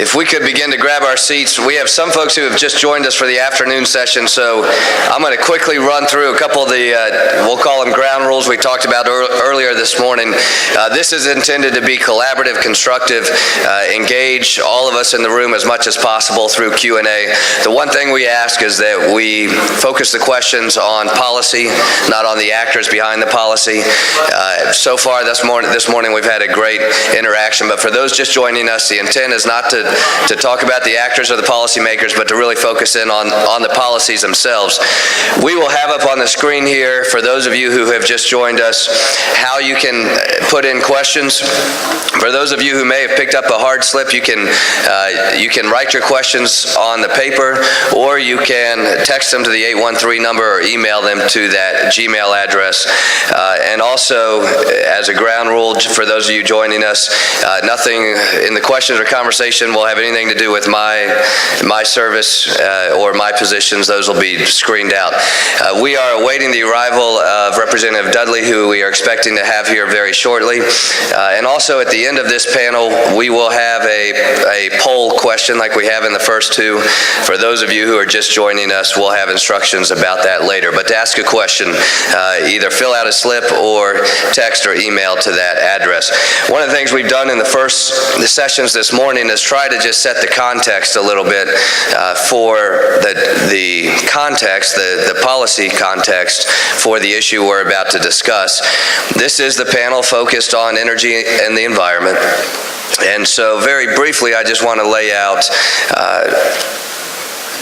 If we could begin to grab our seats. We have some folks who have just joined us for the afternoon session, so I'm going to quickly run through a couple of the, we'll call them ground rules we talked about earlier this morning. This is intended to be collaborative, constructive, engage all of us in the room as much as possible through Q&A. The one thing we ask is that we focus the questions on policy, not on the actors behind the policy. So far this morning we've had a great interaction, but for those just joining us, the intent is not to talk about the actors or the policymakers, but to really focus in on the policies themselves. We will have up on the screen here, for those of you who have just joined us, how you can put in questions. For those of you who may have picked up a hard slip, you can write your questions on the paper, or you can text them to the 813 number or email them to that Gmail address. And also, as a ground rule, for those of you joining us, nothing in the questions or conversation will have anything to do with my service or my positions. Those will be screened out. We are awaiting the arrival of Representative Dudley, who we are expecting to have here very shortly. And also at the end of this panel, we will have a poll question like we have in the first two. For those of you who are just joining us, we'll have instructions about that later. But to ask a question, either fill out a slip or text or email to that address. One of the things we've done in the sessions this morning is try to just set the context a little bit for the context, the policy context for the issue we're about to discuss. This is the panel focused on energy and the environment. And so very briefly, I just want to lay out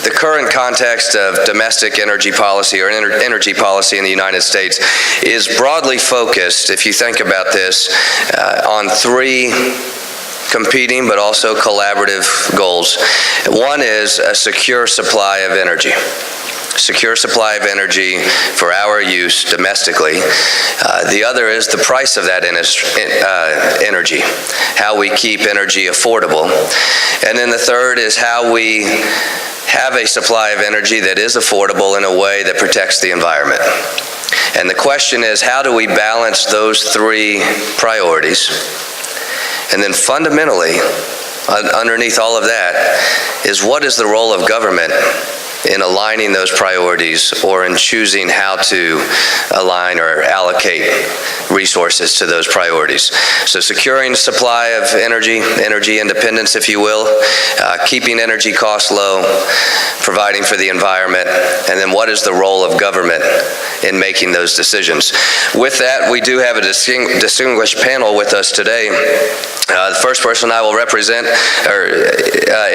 the current context of domestic energy policy or energy policy in the United States is broadly focused, if you think about this, on three competing but also collaborative goals. One is a secure supply of energy. Secure supply of energy for our use domestically. The other is the price of that energy, how we keep energy affordable. And then the third is how we have a supply of energy that is affordable in a way that protects the environment. And the question is, how do we balance those three priorities? And then fundamentally, underneath all of that, is what is the role of government in aligning those priorities or in choosing how to align or allocate resources to those priorities. So securing supply of energy independence, if you will, keeping energy costs low, providing for the environment, and then what is the role of government in making those decisions. With that, we do have a distinguished panel with us today. The first person I will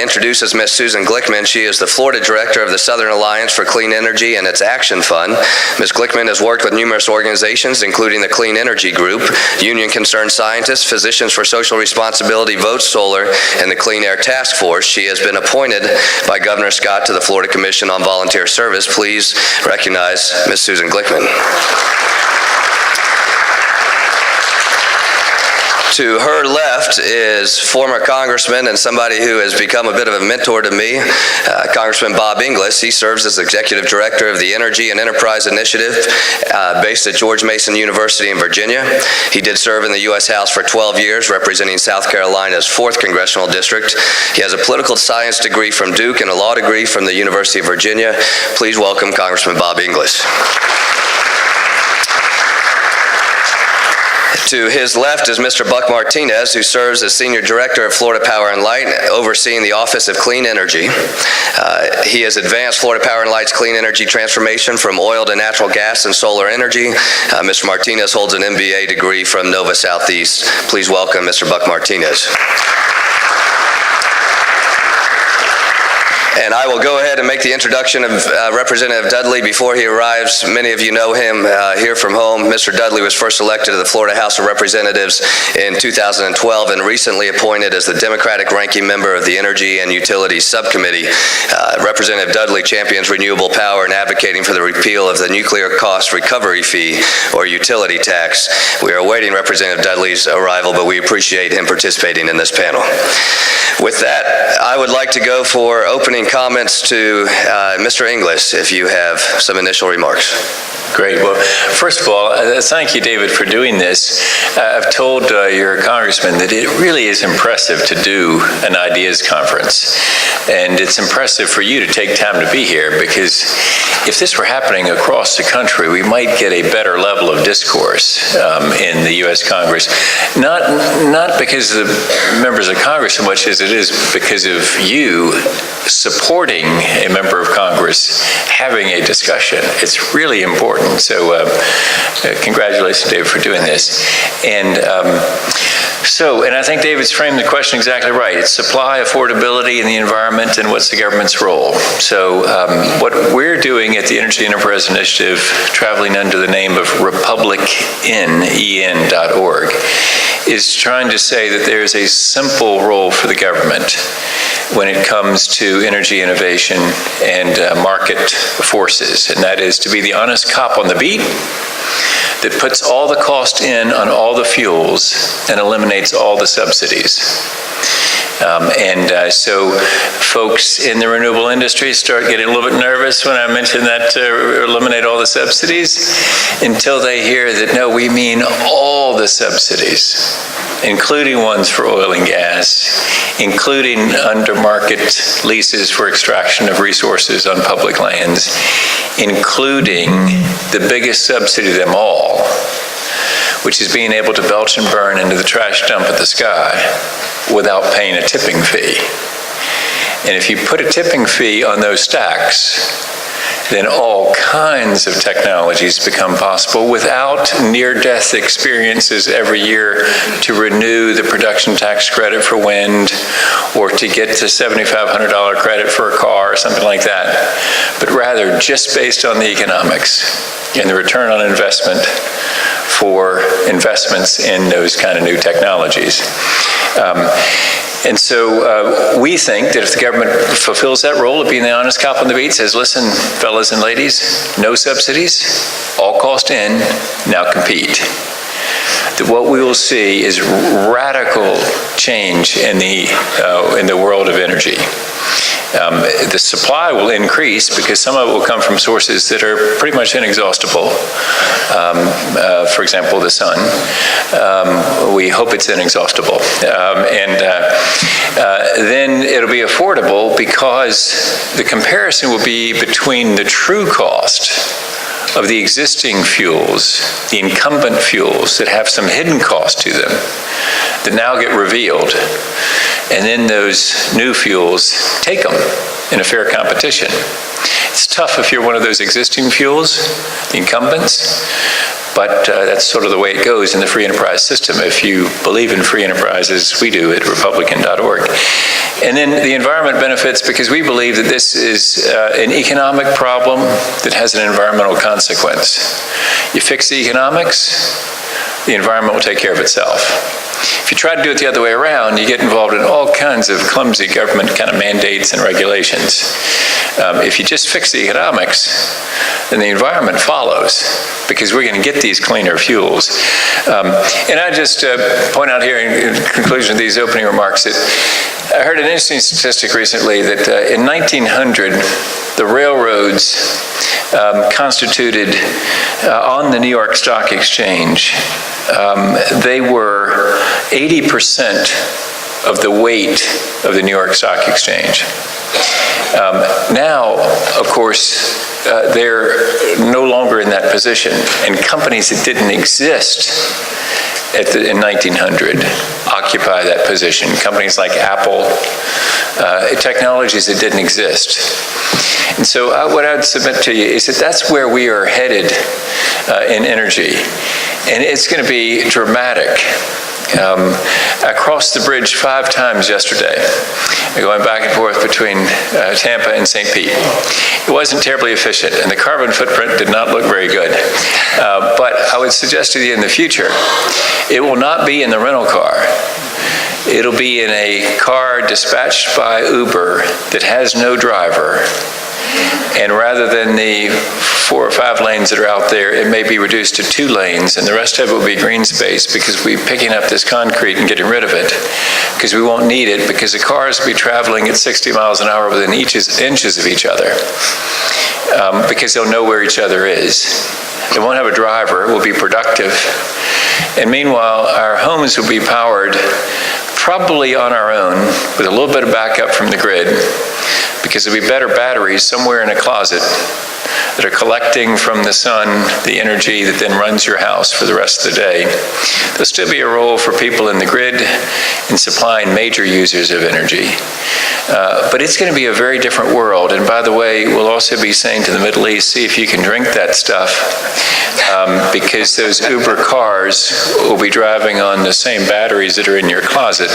introduce is Ms. Susan Glickman. She is the Florida Director of the Southern Alliance for Clean Energy and its Action Fund. Ms. Glickman has worked with numerous organizations, including the Clean Energy Group, Union Concerned Scientists, Physicians for Social Responsibility, Vote Solar, and the Clean Air Task Force. She has been appointed by Governor Scott to the Florida Commission on Volunteer Service. Please recognize Ms. Susan Glickman. To her left is former Congressman and somebody who has become a bit of a mentor to me, Congressman Bob Inglis. He serves as Executive Director of the Energy and Enterprise Initiative based at George Mason University in Virginia. He did serve in the U.S. House for 12 years, representing South Carolina's 4th Congressional District. He has a political science degree from Duke and a law degree from the University of Virginia. Please welcome Congressman Bob Inglis. To his left is Mr. Buck Martinez, who serves as Senior Director of Florida Power and Light, overseeing the Office of Clean Energy. He has advanced Florida Power and Light's clean energy transformation from oil to natural gas and solar energy. Mr. Martinez holds an MBA degree from Nova Southeast. Please welcome Mr. Buck Martinez. And I will go ahead and make the introduction of Representative Dudley before he arrives. Many of you know him here from home. Mr. Dudley was first elected to the Florida House of Representatives in 2012 and recently appointed as the Democratic ranking member of the Energy and Utilities Subcommittee. Representative Dudley champions renewable power and advocating for the repeal of the nuclear cost recovery fee or utility tax. We are awaiting Representative Dudley's arrival, but we appreciate him participating in this panel. With that, I would like to go for opening opening comments to Mr. Inglis, if you have some initial remarks. Great. Well, first of all, thank you, David, for doing this. I've told your congressman that it really is impressive to do an ideas conference. And it's impressive for you to take time to be here, because if this were happening across the country, we might get a better level of discourse in the U.S. Congress. Not because of members of Congress so much as it is because of you supporting a member of Congress having a discussion. It's really important. So congratulations, David, for doing this. And and I think David's framed the question exactly right. It's supply, affordability, and the environment, and what's the government's role. So what we're doing at the Energy Enterprise Initiative, traveling under the name of republicen.org, is trying to say that there's a simple role for the government when it comes to energy innovation and market forces, and that is to be the honest cop on the beat that puts all the cost in on all the fuels and eliminates all the subsidies. So folks in the renewable industry start getting a little bit nervous when I mention that eliminate all the subsidies, until they hear that, no, we mean all the subsidies, including ones for oil and gas, including under market leases for extraction of resources on public lands, including the biggest subsidy of them all, which is being able to belch and burn into the trash dump at the sky without paying a tipping fee. And if you put a tipping fee on those stacks, then all kinds of technologies become possible without near-death experiences every year to renew the production tax credit for wind, or to get to $7,500 credit for a car or something like that, but rather just based on the economics and the return on investment for investments in those kind of new technologies. And so we think that if the government fulfills that role of being the honest cop on the beat, says, listen, fellas and ladies, no subsidies, all cost in, now compete, that what we will see is radical change in the world of energy. The supply will increase because some of it will come from sources that are pretty much inexhaustible. For example, the sun. We hope it's inexhaustible. Then it'll be affordable because the comparison will be between the true cost of the existing fuels, the incumbent fuels that have some hidden cost to them, that now get revealed, and then those new fuels take them in a fair competition. It's tough if you're one of those existing fuels, the incumbents, but that's sort of the way it goes in the free enterprise system, if you believe in free enterprise as we do at republican.org. And then the environment benefits because we believe that this is an economic problem that has an environmental consequence. You fix the economics, the environment will take care of itself. If you try to do it the other way around, you get involved in all kinds of clumsy government kind of mandates and regulations. If you just fix the economics, then the environment follows, because we're going to get these cleaner fuels. And I just point out here in conclusion of these opening remarks that I heard an interesting statistic recently that in 1900, the railroads constituted on the New York Stock Exchange, they were 80% of the weight of the New York Stock Exchange. Now, of course, they're no longer in that position, and companies that didn't exist in 1900 occupy that position. Companies like Apple, technologies that didn't exist. And so what I would submit to you is that that's where we are headed in energy. And it's going to be dramatic. I crossed the bridge 5 times yesterday, going back and forth between Tampa and St. Pete. It wasn't terribly efficient, and the carbon footprint did not look very good. But I would suggest to you in the future, it will not be in the rental car. It'll be in a car dispatched by Uber that has no driver. And rather than the 4 or 5 lanes that are out there, it may be reduced to 2 lanes, and the rest of it will be green space because we're picking up this concrete and getting rid of it because we won't need it, because the cars will be traveling at 60 miles an hour within inches of each other because they'll know where each other is. They won't have a driver, will be productive. And meanwhile, our homes will be powered probably on our own with a little bit of backup from the grid, because there'll be better batteries somewhere in a closet that are collecting from the sun the energy that then runs your house for the rest of the day. There'll still be a role for people in the grid in supplying major users of energy. But it's going to be a very different world. And by the way, we'll also be saying to the Middle East, see if you can drink that stuff, because those Uber cars will be driving on the same batteries that are in your closet.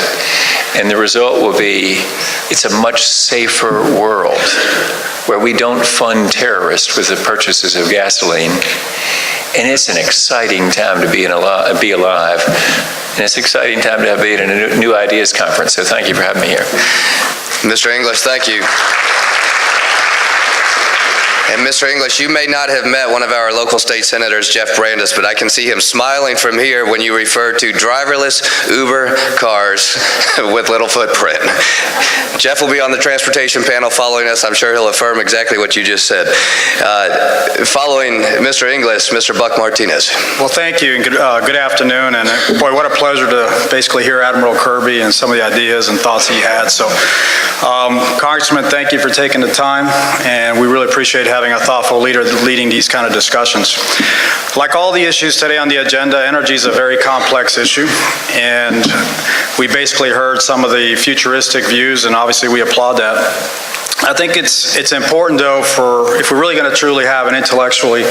And the result will be, it's a much safer world where we don't fund terrorists with the purchases of gasoline. And it's an exciting time to be alive. And it's an exciting time to be at a New Ideas Conference. So thank you for having me here. Mr. English, thank you. And Mr. English, you may not have met one of our local state senators, Jeff Brandes, but I can see him smiling from here when you refer to driverless Uber cars with little footprint. Jeff will be on the transportation panel following us. I'm sure he'll affirm exactly what you just said. Following Mr. English, Mr. Buck Martinez. Well, thank you, and good afternoon. And boy, what a pleasure to basically hear Admiral Kirby and some of the ideas and thoughts he had. So, Congressman, thank you for taking the time, and we really appreciate having a thoughtful leader leading these kind of discussions. Like all the issues today on the agenda, energy is a very complex issue, and we basically heard some of the futuristic views, and obviously we applaud that. I think it's important, though, if we're really going to truly have an intellectually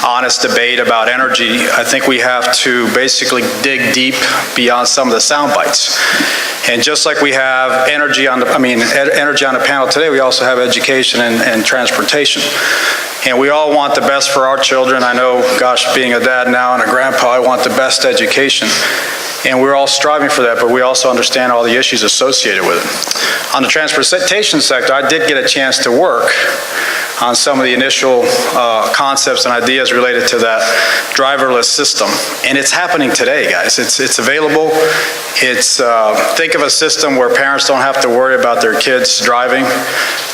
honest debate about energy, I think we have to basically dig deep beyond some of the sound bites. And just like we have energy on the panel today, we also have education and transportation. And we all want the best for our children. I know, gosh, being a dad now and a grandpa, I want the best education. And we're all striving for that, but we also understand all the issues associated with it. On the transportation sector, I did get a chance to work on some of the initial concepts and ideas related to that driverless system. And it's happening today, guys. It's available. Think of a system where parents don't have to worry about their kids driving.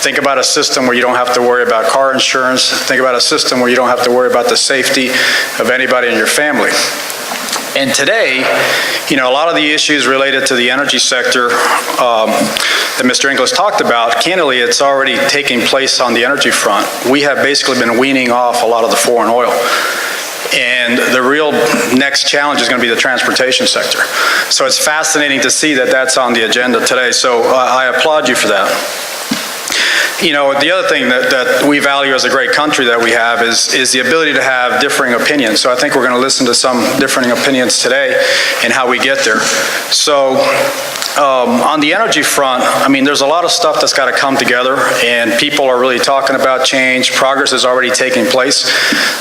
Think about a system where you don't have to worry about car insurance. Think about a system where you don't have to worry about the safety of anybody in your family. And today, a lot of the issues related to the energy sector that Mr. English talked about, candidly, it's already taking place on the energy front. We have basically been weaning off a lot of the foreign oil. And the real next challenge is going to be the transportation sector. So it's fascinating to see that that's on the agenda today. So I applaud you for that. The other thing that we value as a great country that we have is the ability to have differing opinions. So I think we're going to listen to some differing opinions today and how we get there. So on the energy front, there's a lot of stuff that's got to come together, and people are really talking about change. Progress is already taking place.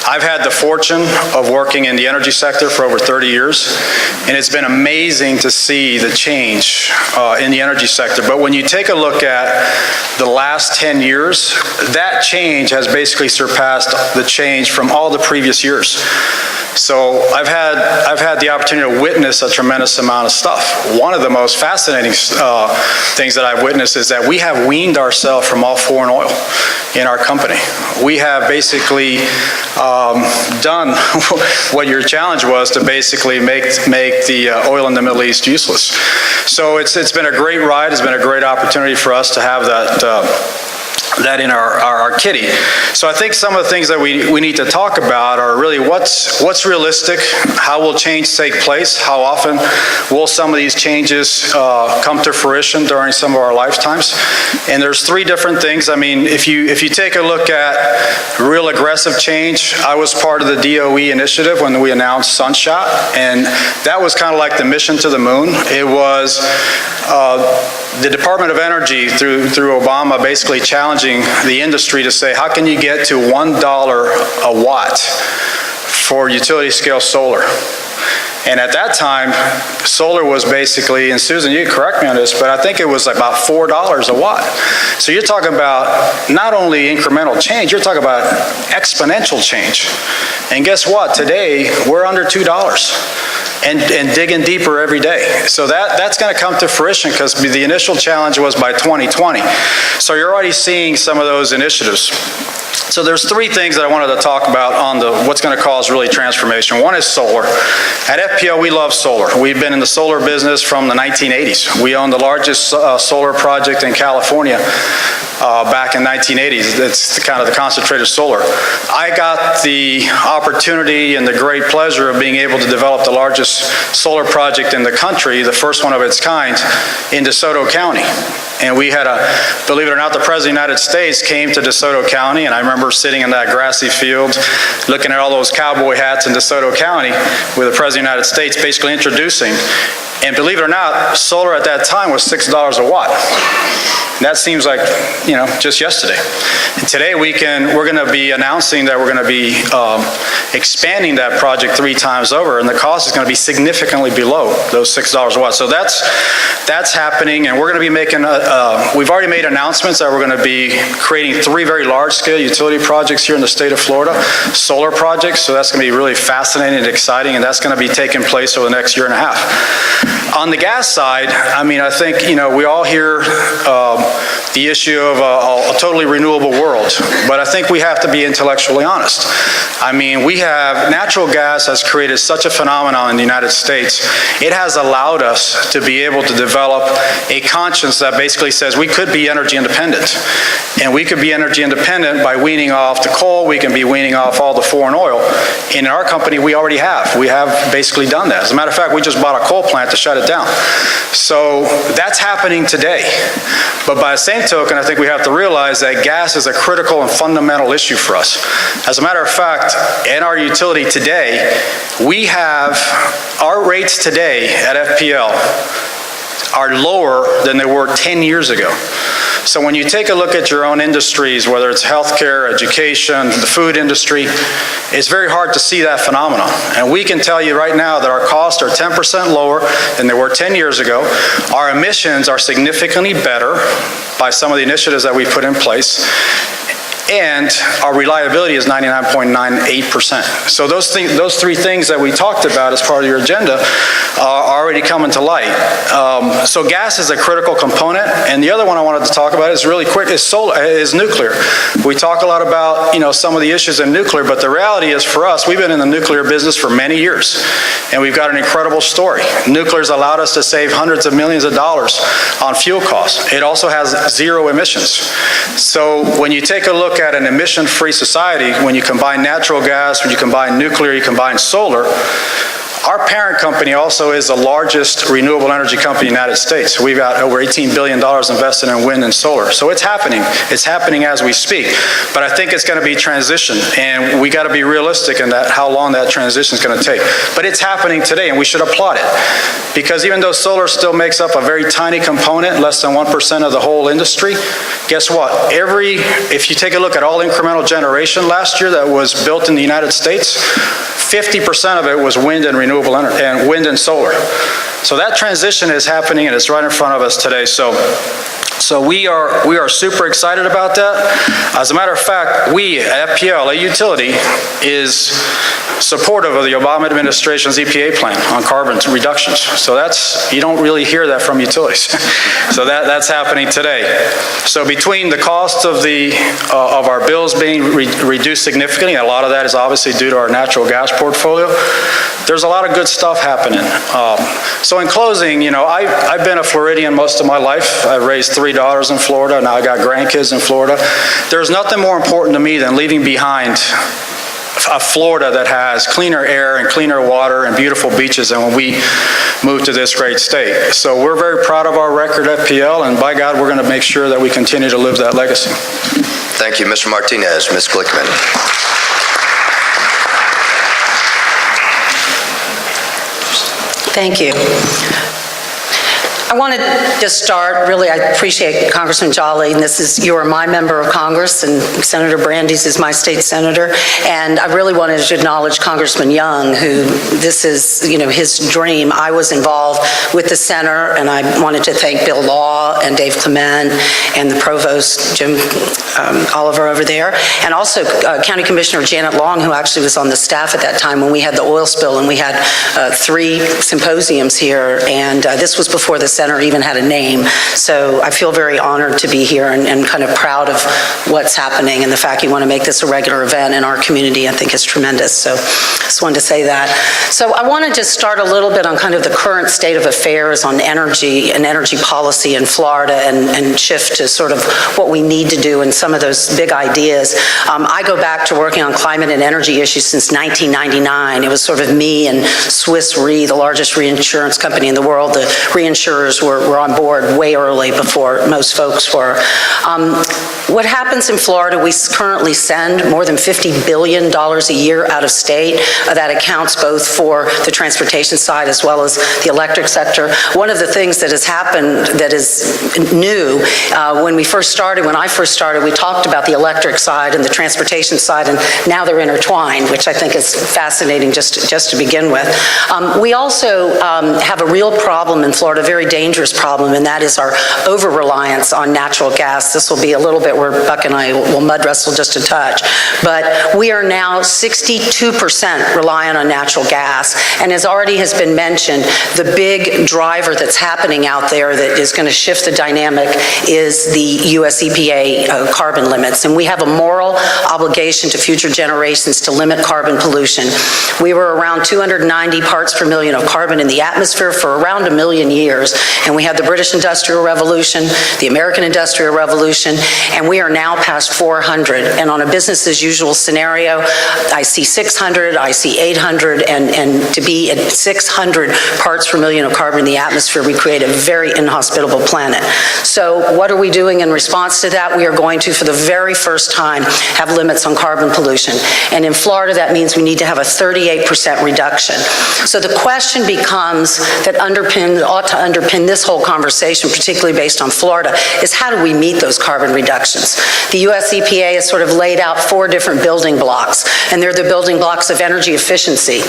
I've had the fortune of working in the energy sector for over 30 years, and it's been amazing to see the change in the energy sector. But when you take a look at the last 10 years, that change has basically surpassed the change from all the previous years. So I've had the opportunity to witness a tremendous amount of stuff. One of the most fascinating things that I've witnessed is that we have weaned ourselves from all foreign oil in our company. We have basically done what your challenge was, to basically make the oil in the Middle East useless. So it's been a great ride. It's been a great opportunity for us to have that in our kitty. So I think some of the things that we need to talk about are really what's realistic, how will change take place, how often will some of these changes come to fruition during some of our lifetimes. And there's 3 different things. If you take a look at real aggressive change, I was part of the DOE initiative when we announced Sunshot, and that was kind of like the mission to the moon. It was the Department of Energy through Obama basically challenging the industry to say, how can you get to $1 a watt for utility scale solar? And at that time, solar was basically, and Susan, you can correct me on this, but I think it was about $4 a watt. So you're talking about not only incremental change, you're talking about exponential change. And guess what? Today, we're under $2 and digging deeper every day. So that's going to come to fruition because the initial challenge was by 2020. So you're already seeing some of those initiatives. So there's three things that I wanted to talk about on what's going to cause really transformation. One is solar. At FPL, we love solar. We've been in the solar business from the 1980s. We own the largest solar project in California back in 1980s. It's kind of the concentrated solar. I got the opportunity and the great pleasure of being able to develop the largest solar project in the country, the first one of its kind, in DeSoto County. And we had believe it or not, the President of the United States came to DeSoto County, and I remember sitting in that grassy field looking at all those cowboy hats in DeSoto County with the President of the United States basically introducing. And believe it or not, solar at that time was $6 a watt. And that seems like, just yesterday. And today we're going to be announcing that we're going to be expanding that project 3 times over, and the cost is going to be significantly below those $6 a watt. So that's happening, and we're going to be making, we've already made announcements that we're going to be creating 3 very large-scale utility projects here in the state of Florida, solar projects. So that's going to be really fascinating and exciting, and that's going to be taking place over the next year and a half. On the gas side, I think, we all hear the issue of a totally renewable world, but I think we have to be intellectually honest. Natural gas has created such a phenomenon in the United States. It has allowed us to be able to develop a conscience that basically says we could be energy independent. And we could be energy independent by weaning off the coal, we can be weaning off all the foreign oil. And in our company, we already have. We have basically done that. As a matter of fact, we just bought a coal plant to shut it down. So that's happening today. But by the same token, I think we have to realize that gas is a critical and fundamental issue for us. As a matter of fact, in our utility today, we have our rates today at FPL are lower than they were 10 years ago. So when you take a look at your own industries, whether it's healthcare, education, the food industry, it's very hard to see that phenomenon. And we can tell you right now that our costs are 10% lower than they were 10 years ago. Our emissions are significantly better by some of the initiatives that we put in place. And our reliability is 99.98%. So those 3 things that we talked about as part of your agenda are already coming to light. So gas is a critical component, and the other one I wanted to talk about is really quick is nuclear. We talk a lot about some of the issues in nuclear, but the reality is for us, we've been in the nuclear business for many years, and we've got an incredible story. Nuclear's allowed us to save hundreds of millions of dollars on fuel costs. It also has 0 emissions. So when you take a look at an emission-free society, when you combine natural gas, when you combine nuclear, you combine solar, our parent company also is the largest renewable energy company in the United States. We've got over $18 billion invested in wind and solar. So it's happening. It's happening as we speak. But I think it's going to be transition, and we got to be realistic in that how long that transition is going to take. But it's happening today, and we should applaud it. Because even though solar still makes up a very tiny component, less than 1% of the whole industry, guess what? If you take a look at all incremental generation last year that was built in the United States, 50% of it was wind and renewable energy, and wind and solar. So that transition is happening, and it's right in front of us today. So we are super excited about that. As a matter of fact, we at FPL, a utility, is supportive of the Obama administration's EPA plan on carbon reductions. So you don't really hear that from utilities. So that's happening today. So between the cost of our bills being reduced significantly, and a lot of that is obviously due to our natural gas portfolio, there's a lot of good stuff happening. So in closing, I've been a Floridian most of my life. I've raised 3 daughters in Florida. Now I got grandkids in Florida. There's nothing more important to me than leaving behind a Florida that has cleaner air and cleaner water and beautiful beaches than when we moved to this great state. So we're very proud of our record at FPL, and by God, we're going to make sure that we continue to live that legacy. Thank you, Mr. Martinez. Ms. Glickman. Thank you. I wanted to start, really, I appreciate Congressman Jolly, and you are my member of Congress, and Senator Brandeis is my state senator, and I really wanted to acknowledge Congressman Young, who this is, his dream. I was involved with the center, and I wanted to thank Bill Law and Dave Clement and the provost, Jim Oliver over there, and also County Commissioner Janet Long, who actually was on the staff at that time when we had the oil spill, and we had 3 symposiums here, and this was before the center even had a name. So I feel very honored to be here and kind of proud of what's happening, and the fact you want to make this a regular event in our community, I think is tremendous. So just wanted to say that. So I want to just start a little bit on kind of the current state of affairs on energy and energy policy in Florida, and shift to sort of what we need to do and some of those big ideas. I go back to working on climate and energy issues since 1999. It was sort of me and Swiss Re, the largest reinsurance company in the world. The reinsurers were on board way early before most folks were. What happens in Florida, we currently send more than $50 billion a year out of state. That accounts both for the transportation side as well as the electric sector. One of the things that has happened that is new, when I first started, we talked about the electric side and the transportation side, and now they're intertwined, which I think is fascinating just to begin with. We also have a real problem in Florida, a very dangerous problem, and that is our over-reliance on natural gas. This will be a little bit where Buck and I will mud wrestle just a touch, but we are now 62% reliant on natural gas, and as already has been mentioned, the big driver that's happening out there that is going to shift the dynamic is the US EPA carbon limits, and we have a moral obligation to future generations to limit carbon pollution. We were around 290 parts per million of carbon in the atmosphere for around 1 million years, and we had the British Industrial Revolution, the American Industrial Revolution, and we are now past 400. And on a business as usual scenario, I see 600, I see 800, and to be at 600 parts per million of carbon in the atmosphere, we create a very inhospitable planet. So what are we doing in response to that? We are going to, for the very first time, have limits on carbon pollution. And in Florida, that means we need to have a 38% reduction. So the question becomes that ought to underpin this whole conversation, particularly based on Florida, is how do we meet those carbon reductions? The US EPA has sort of laid out 4 different building blocks, and they're the building blocks of energy efficiency,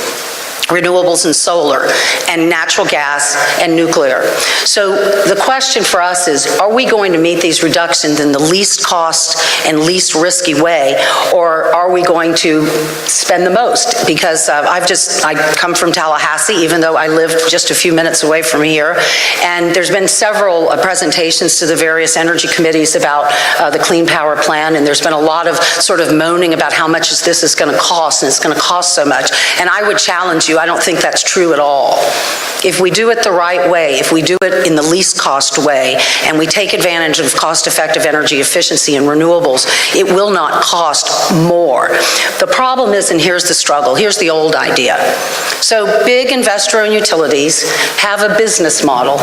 renewables and solar, and natural gas and nuclear. So the question for us is, are we going to meet these reductions in the least cost and least risky way, or are we going to spend the most? Because I come from Tallahassee, even though I live just a few minutes away from here, and there's been several presentations to the various energy committees about the Clean Power Plan, and there's been a lot of sort of moaning about how much this is going to cost, and it's going to cost so much. And I would challenge you, I don't think that's true at all. If we do it the right way, if we do it in the least cost way, and we take advantage of cost-effective energy efficiency and renewables, it will not cost more. The problem is, and here's the struggle, here's the old idea. So big investor-owned utilities have a business model,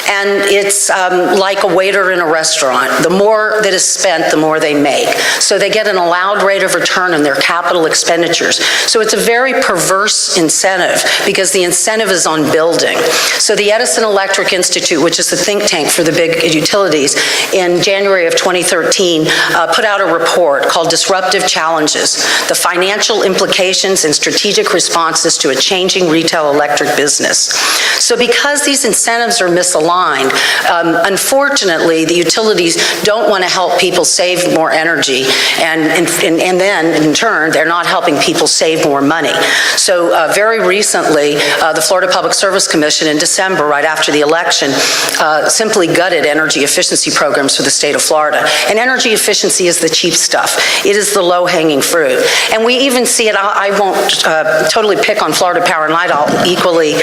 and it's like a waiter in a restaurant. The more that is spent, the more they make. So they get an allowed rate of return on their capital expenditures. So it's a very perverse incentive, because the incentive is on building. So the Edison Electric Institute, which is the think tank for the big utilities, in January of 2013 put out a report called Disruptive Challenges: The Financial Implications and Strategic Responses to a Changing Retail Electric Business. So because these incentives are misaligned, unfortunately, the utilities don't want to help people save more energy, and then, in turn, they're not helping people save more money. So very recently, the Florida Public Service Commission in December, right after the election, simply gutted energy efficiency programs for the state of Florida. And energy efficiency is the cheap stuff. It is the low-hanging fruit. And we even see it, I won't totally pick on Florida Power and Light, I'll equally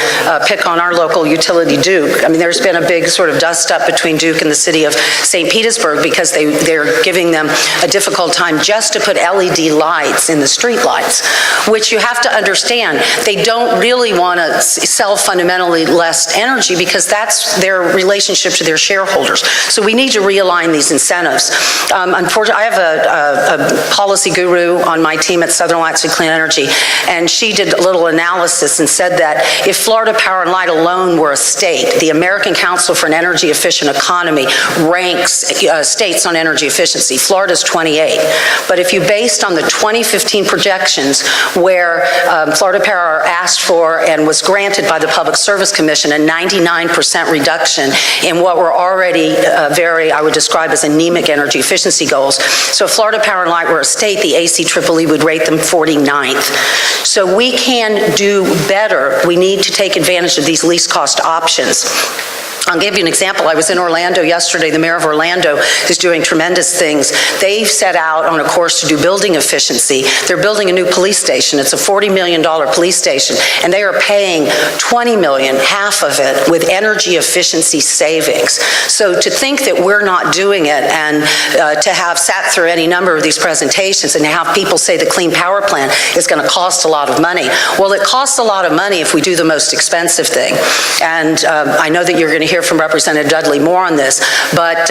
pick on our local utility, Duke. I mean, there's been a big sort of dust-up between Duke and the city of St. Petersburg because they're giving them a difficult time just to put LED lights in the street lights, which you have to understand, they don't really want to sell fundamentally less energy because that's their relationship to their shareholders. So we need to realign these incentives. Unfortunately, I have a policy guru on my team at Southern Alliance for Clean Energy, and she did a little analysis and said that if Florida Power and Light alone were a state, the American Council for an Energy Efficient Economy ranks states on energy efficiency. Florida's 28. But if you based on the 2015 projections where Florida Power asked for and was granted by the Public Service Commission a 99% reduction in what were already very, I would describe as anemic energy efficiency goals. So if Florida Power and Light were a state, the ACEEE would rate them 49th. So we can do better. We need to take advantage of these least cost options. I'll give you an example. I was in Orlando yesterday. The mayor of Orlando is doing tremendous things. They've set out on a course to do building efficiency. They're building a new police station. It's a $40 million police station, and they are paying $20 million, half of it, with energy efficiency savings. So to think that we're not doing it and to have sat through any number of these presentations and to have people say the Clean Power Plan is going to cost a lot of money. Well, it costs a lot of money if we do the most expensive thing. And I know that you're going to hear from Representative Dudley more on this, but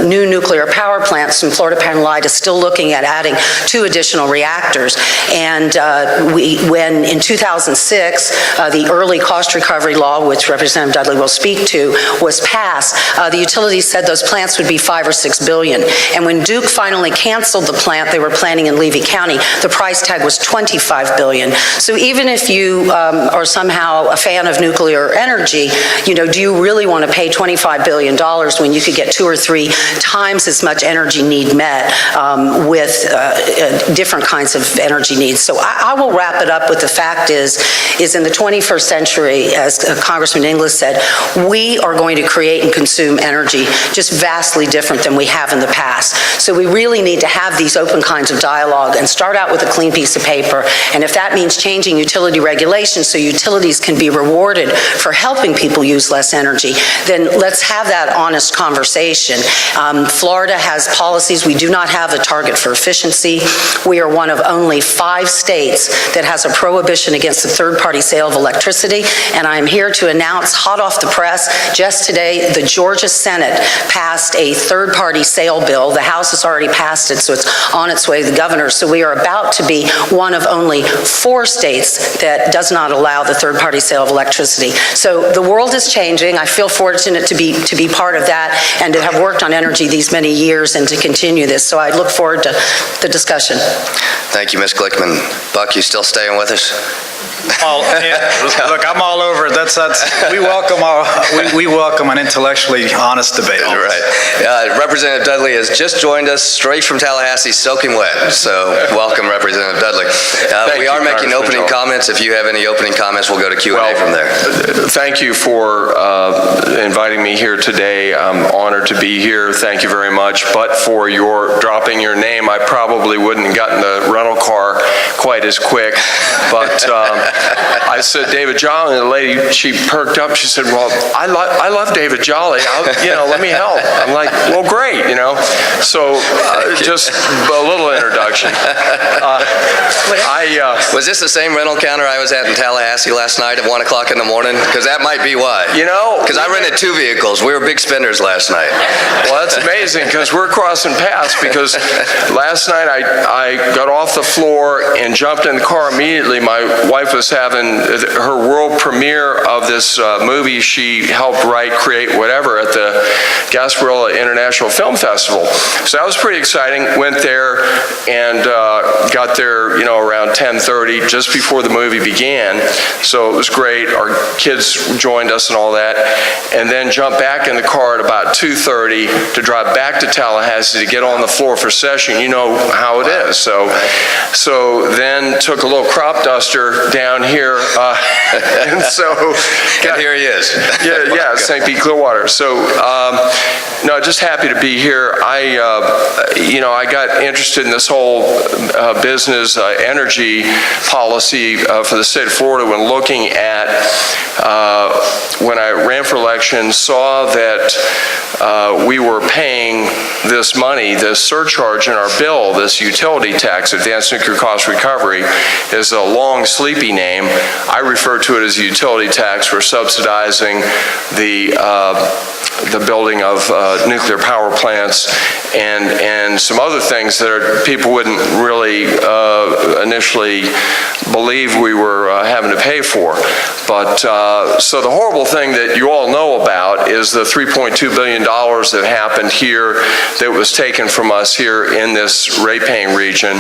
new nuclear power plants from Florida Power and Light is still looking at adding 2 additional reactors. And when in 2006, the early cost recovery law, which Representative Dudley will speak to, was passed, the utilities said those plants would be $5 or $6 billion. And when Duke finally canceled the plant they were planning in Levy County, the price tag was $25 billion. So even if you are somehow a fan of nuclear energy, do you really want to pay $25 billion when you could get 2 or 3 times as much energy need met with different kinds of energy needs? So I will wrap it up with the fact is in the 21st century, as Congressman Inglis said, we are going to create and consume energy just vastly different than we have in the past. So we really need to have these open kinds of dialogue and start out with a clean piece of paper. And if that means changing utility regulations so utilities can be rewarded for helping people use less energy, then let's have that honest conversation. Florida has policies. We do not have a target for efficiency. We are one of only 5 states that has a prohibition against the third-party sale of electricity, and I am here to announce, hot off the press, just today, the Georgia Senate passed a third-party sale bill. The House has already passed it, so it's on its way to the governor. So we are about to be one of only 4 states that does not allow the third-party sale of electricity. So the world is changing. I feel fortunate to be part of that and to have worked on energy these many years and to continue this. So I look forward to the discussion. Thank you, Ms. Glickman. Buck, you still staying with us? Look, I'm all over it. We welcome an intellectually honest debate. Right. Representative Dudley has just joined us straight from Tallahassee, soaking wet. So welcome, Representative Dudley. We are making opening comments. If you have any opening comments, we'll go to Q&A from there. Thank you for inviting me here today. I'm honored to be here. Thank you very much. But for your dropping your name, I probably wouldn't have gotten the rental car quite as quick. But I said David Jolly, and the lady, she perked up. She said, "Well, I love David Jolly. Let me help." I'm like, "Well, great, So just a little introduction. Was this the same rental counter I was at in Tallahassee last night at 1 o'clock in the morning? Because that might be why. Because I rented 2 vehicles. We were big spenders last night. Well, that's amazing because we're crossing paths because last night I got off the floor and jumped in the car immediately. My wife was having her world premiere of this movie she helped write, create, whatever at the Gasparilla International Film Festival. So that was pretty exciting. Went there and got there, around 10:30, just before the movie began. So it was great. Our kids joined us and all that. And then jumped back in the car at about 2:30 to drive back to Tallahassee to get on the floor for session. You know how it is. So then took a little crop duster down here. And so... And here he is. Yeah, St. Pete Clearwater. So, no, just happy to be here. I got interested in this whole business energy policy for the state of Florida when looking at, when I ran for election, saw that we were paying this money, this surcharge in our bill, this utility tax, advanced nuclear cost recovery, is a long, sleepy name. I refer to it as utility tax. We're subsidizing the building of nuclear power plants and some other things that people wouldn't really initially believe we were having to pay for. But so the horrible thing that you all know about is the $3.2 billion that happened here that was taken from us here in this rate-paying region,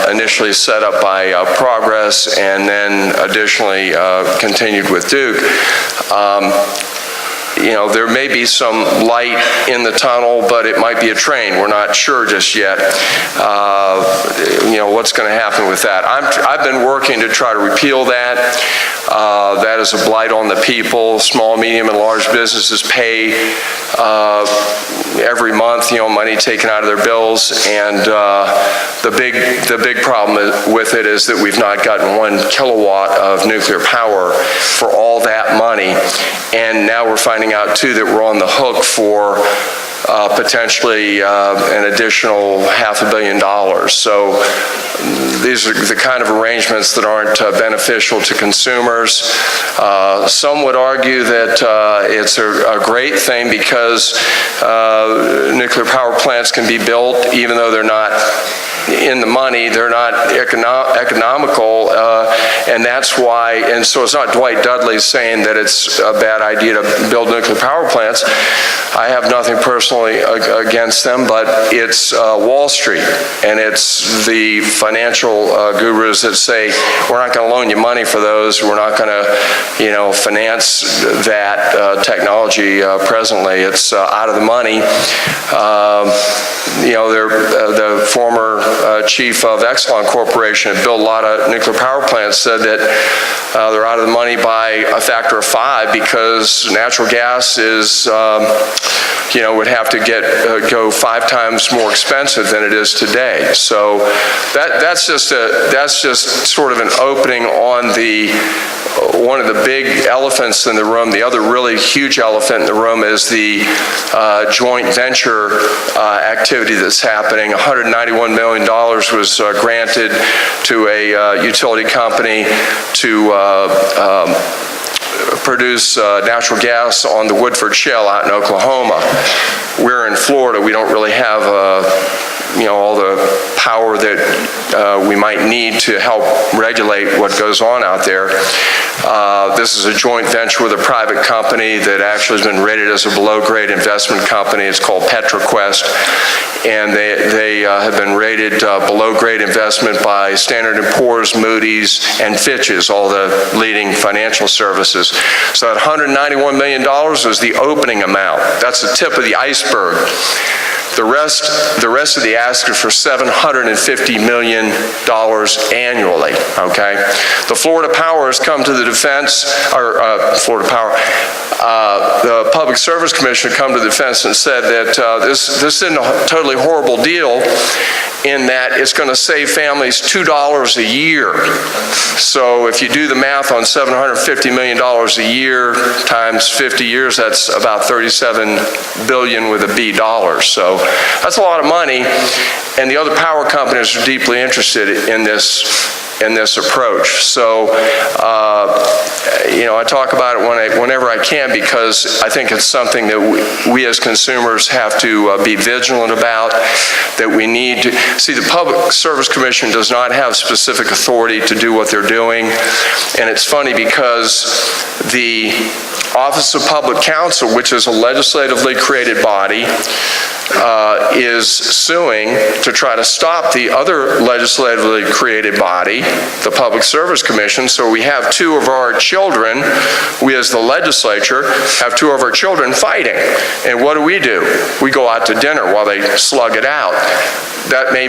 initially set up by Progress and then additionally continued with Duke. You know, there may be some light in the tunnel, but it might be a train. We're not sure just yet, you know, what's going to happen with that. I've been working to try to repeal that. That is a blight on the people. Small, medium, and large businesses pay every month, you know, money taken out of their bills, and the big problem with it is that we've not gotten 1 kilowatt of nuclear power for all that money, and now we're finding out too that we're on the hook for potentially an additional $500 million. So these are the kind of arrangements that aren't beneficial to consumers. Some would argue that it's a great thing because nuclear power plants can be built even though they're not in the money, they're not economical, and that's why, and so it's not Dwight Dudley saying that it's a bad idea to build nuclear power plants. I have nothing personally against them, but it's Wall Street, and it's the financial gurus that say, we're not going to loan you money for those, we're not going to, you know, finance that technology presently. It's out of the money. You know, the former chief of Exelon Corporation had built a lot of nuclear power plants, said that they're out of the money by a factor of 5 because natural gas is, you know, would have to go 5 times more expensive than it is today. So that's just sort of an opening on one of the big elephants in the room. The other really huge elephant in the room is the joint venture activity that's happening. $191 million was granted to a utility company to produce natural gas on the Woodford Shale out in Oklahoma. We're in Florida. We don't really have you know, all the power that we might need to help regulate what goes on out there. This is a joint venture with a private company that actually has been rated as a below-grade investment company. It's called PetroQuest, and they have been rated below-grade investment by Standard & Poor's, Moody's, and Fitch's, all the leading financial services. So that $191 million is the opening amount. That's the tip of the iceberg. The rest of the ask is for $750 million annually, okay? The Florida Power has come to the defense, or Florida Power, the Public Service Commission come to the defense and said that this isn't a totally horrible deal in that it's going to save families $2 a year. So if you do the math on $750 million a year times 50 years, that's about $37 billion with a B dollars. So that's a lot of money, and the other power companies are deeply interested in this approach. So, you know, I talk about it whenever I can because I think it's something that we as consumers have to be vigilant about, that we need to see. The Public Service Commission does not have specific authority to do what they're doing, and it's funny because the Office of Public Counsel, which is a legislatively created body, is suing to try to stop the other legislatively created body, the Public Service Commission. So we have 2 of our children, we as the legislature have 2 of our children fighting. And what do? We go out to dinner while they slug it out. that may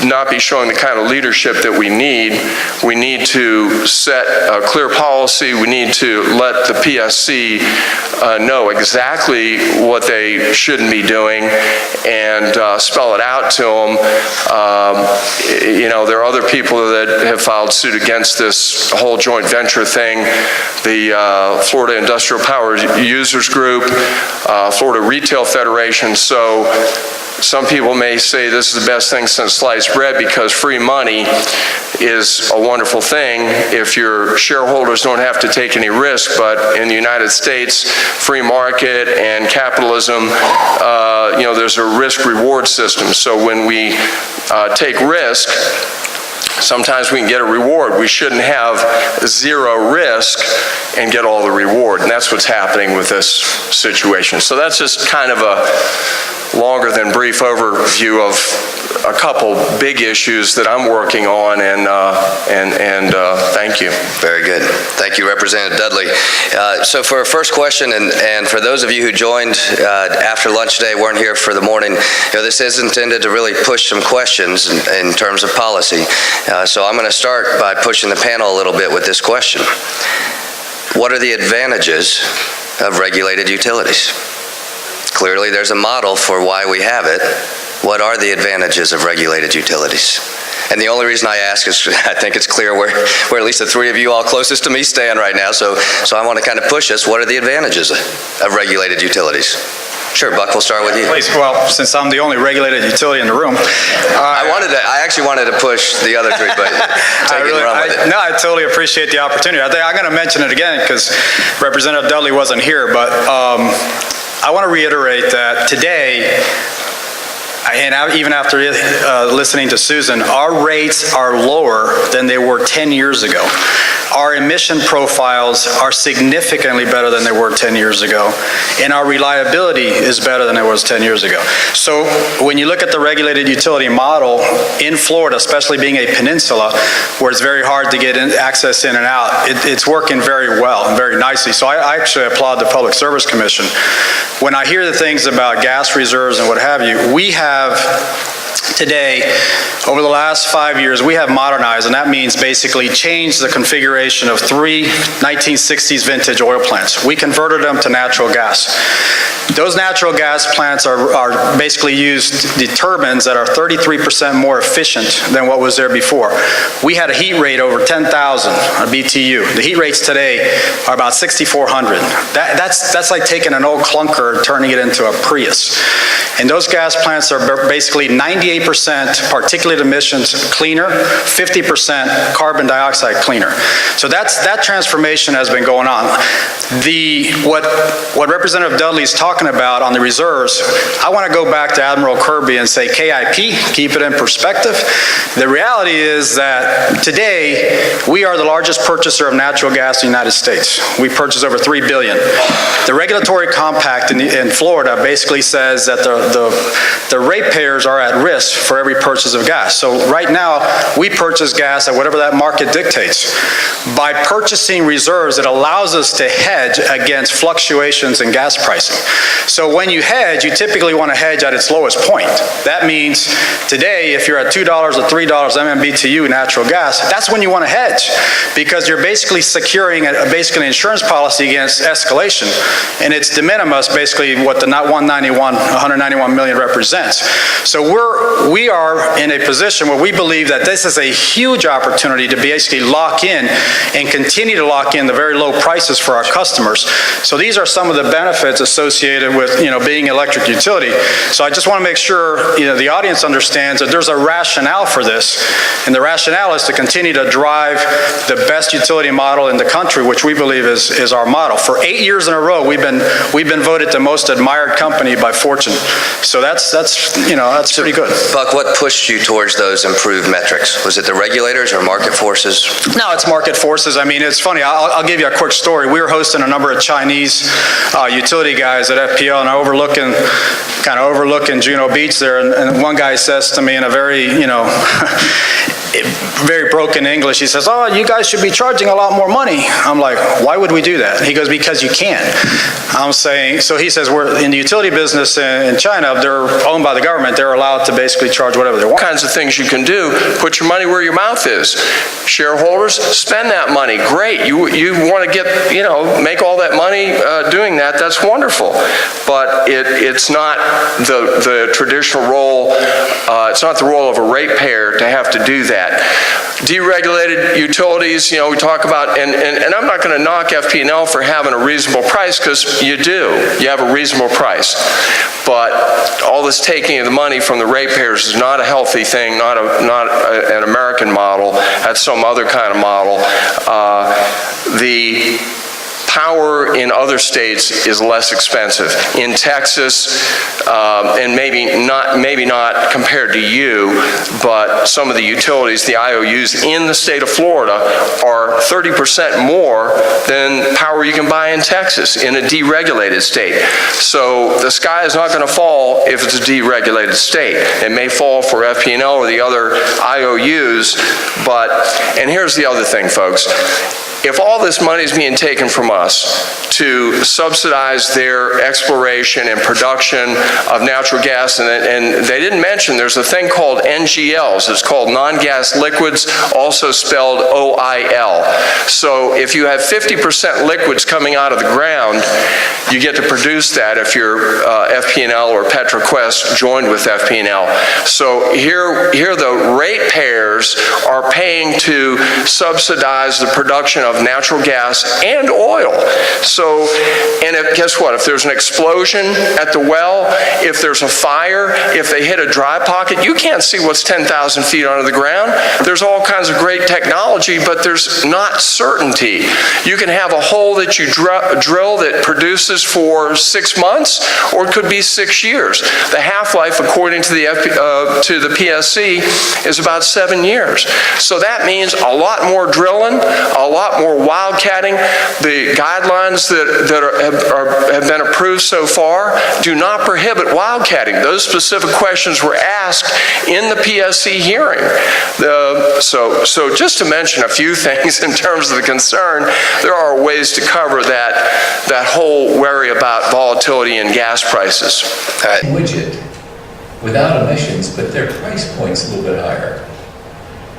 not be showing the kind of leadership that we need. We need to set a clear policy. We need to let the PSC know exactly what they shouldn't be doing and spell it out to them. There are other people that have filed suit against this whole joint venture thing. The Florida Industrial Power Users Group, Florida Retail Federation. So some people may say this is the best thing since sliced bread because free money is a wonderful thing if your shareholders don't have to take any risk, but in the United States, free market and capitalism, there's a risk-reward system. So when we take risk, sometimes we can get a reward. We shouldn't have zero risk and get all the reward, and that's what's happening with this situation. So that's just kind of a longer than brief overview of a couple big issues that I'm working on, and thank you. Very good. Thank you, Representative Dudley. So for our first question, and for those of you who joined after lunch today, weren't here for the morning, this is intended to really push some questions in terms of policy. So I'm going to start by pushing the panel a little bit with this question. What are the advantages of regulated utilities? Clearly, there's a model for why we have it. What are the advantages of regulated utilities? And the only reason I ask is I think it's clear where at least the three of you all closest to me stand right now. So I want to kind of push us. What are the advantages of regulated utilities? Sure, Buck, we'll start with you. Please, well, since I'm the only regulated utility in the room. I actually wanted to push the other three, but take it and run with it. No, I totally appreciate the opportunity. I'm going to mention it again because Representative Dudley wasn't here, but I want to reiterate that today, and even after listening to Susan, our rates are lower than they were 10 years ago. Our emission profiles are significantly better than they were 10 years ago, and our reliability is better than it was 10 years ago. So when you look at the regulated utility model in Florida, especially being a peninsula where it's very hard to get access in and out, it's working very well and very nicely. So I actually applaud the Public Service Commission. When I hear the things about gas reserves and what have you, we have today, over the last 5 years, we have modernized, and that means basically changed the configuration of 3 1960s vintage oil plants. We converted them to natural gas. Those natural gas plants are basically used the turbines that are 33% more efficient than what was there before. We had a heat rate over 10,000 BTU. The heat rates today are about 6,400. That's like taking an old clunker and turning it into a Prius. And those gas plants are basically 98% particulate emissions cleaner, 50% carbon dioxide cleaner. So that transformation has been going on. What Representative Dudley is talking about on the reserves, I want to go back to Admiral Kirby and say KIP, keep it in perspective. The reality is that today we are the largest purchaser of natural gas in the United States. We purchase over $3 billion. The regulatory compact in Florida basically says that the ratepayers are at risk for every purchase of gas. So right now, we purchase gas at whatever that market dictates. By purchasing reserves, it allows us to hedge against fluctuations in gas pricing. So when you hedge, you typically want to hedge at its lowest point. That means today, if you're at $2 or $3 MMBTU natural gas, that's when you want to hedge, because you're basically securing basically an insurance policy against escalation, and it's de minimis, basically what the 191 million represents. So we are in a position where we believe that this is a huge opportunity to basically lock in and continue to lock in the very low prices for our customers. So these are some of the benefits associated with being an electric utility. So I just want to make sure the audience understands that there's a rationale for this, and the rationale is to continue to drive the best utility model in the country, which we believe is our model. For 8 years in a row, we've been voted the most admired company by Fortune. So that's pretty good. Buck, what pushed you towards those improved metrics? Was it the regulators or market forces? No, it's market forces. I mean, it's funny. I'll give you a quick story. We were hosting a number of Chinese utility guys at FPL, and overlooking Juno Beach there, and one guy says to me in a very, very broken English, he says, oh, you guys should be charging a lot more money. I'm like, why would we do that? He goes, because you can. I'm saying, so he says, we're in the utility business in China, they're owned by the government, they're allowed to basically charge whatever they want. Kinds of things you can do. Put your money where your mouth is. Shareholders, spend that money. Great. You want to get, make all that money doing that. That's wonderful. But it's not the traditional role. It's not the role of a ratepayer to have to do that. Deregulated utilities, we talk about, and I'm not going to knock FP&L for having a reasonable price, because you do. You have a reasonable price. But all this taking of the money from the ratepayers is not a healthy thing, not an American model. That's some other kind of model. The power in other states is less expensive. In Texas, and maybe not compared to you, but some of the utilities, the IOUs in the state of Florida, are 30% more than power you can buy in Texas in a deregulated state. So the sky is not going to fall if it's a deregulated state. It may fall for FP&L or the other IOUs, and here's the other thing, folks. If all this money is being taken from us to subsidize their exploration and production of natural gas, and they didn't mention there's a thing called NGLs. It's called non-gas liquids, also spelled OIL. So if you have 50% liquids coming out of the ground, you get to produce that if you're FP&L or PetroQuest joined with FP&L. So here the ratepayers are paying to subsidize the production of natural gas and oil. So, guess what? If there's an explosion at the well, if there's a fire, if they hit a dry pocket, you can't see what's 10,000 feet under the ground. There's all kinds of great technology, but there's not certainty. You can have a hole that you drill that produces for 6 months, or it could be 6 years. The half-life, according to the PSC, is about 7 years. So that means a lot more drilling, a lot more wildcatting. The guidelines that have been approved so far do not prohibit wildcatting. Those specific questions were asked in the PSC hearing. So just to mention a few things in terms of the concern, there are ways to cover that whole worry about volatility in gas prices. Widget without emissions, but their price point's a little bit higher.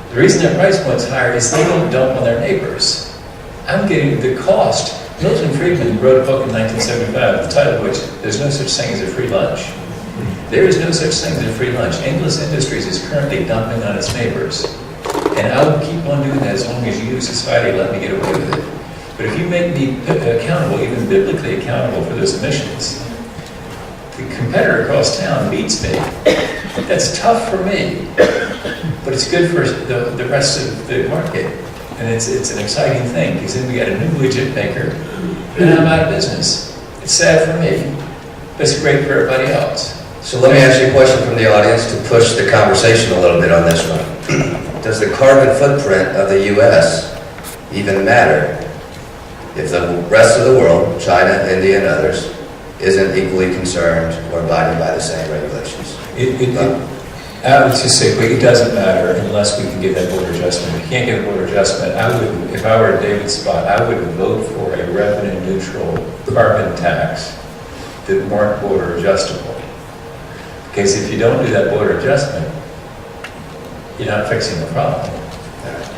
The reason their price point's higher is they don't dump on their neighbors. I'm getting the cost. Milton Friedman wrote a book in 1975, the title of which, There's No Such Thing as a Free Lunch. There is no such thing as a free lunch. Endless Industries is currently dumping on its neighbors. And I will keep on doing that as long as you, society, let me get away with it. But if you make me accountable, even biblically accountable for those emissions, the competitor across town beats me. That's tough for me, but it's good for the rest of the market. And it's an exciting thing, because then we got a new widget maker, and I'm out of business. It's sad for me, but it's great for everybody else. So let me ask you a question from the audience to push the conversation a little bit on this one. Does the carbon footprint of the U.S. even matter if the rest of the world, China, India, and others, isn't equally concerned or abiding by the same regulations? I would just say, it doesn't matter unless we can get that border adjustment. If you can't get a border adjustment, if I were in David's spot, I would vote for a revenue-neutral carbon tax that weren't border adjustable. Because if you don't do that border adjustment, you're not fixing the problem.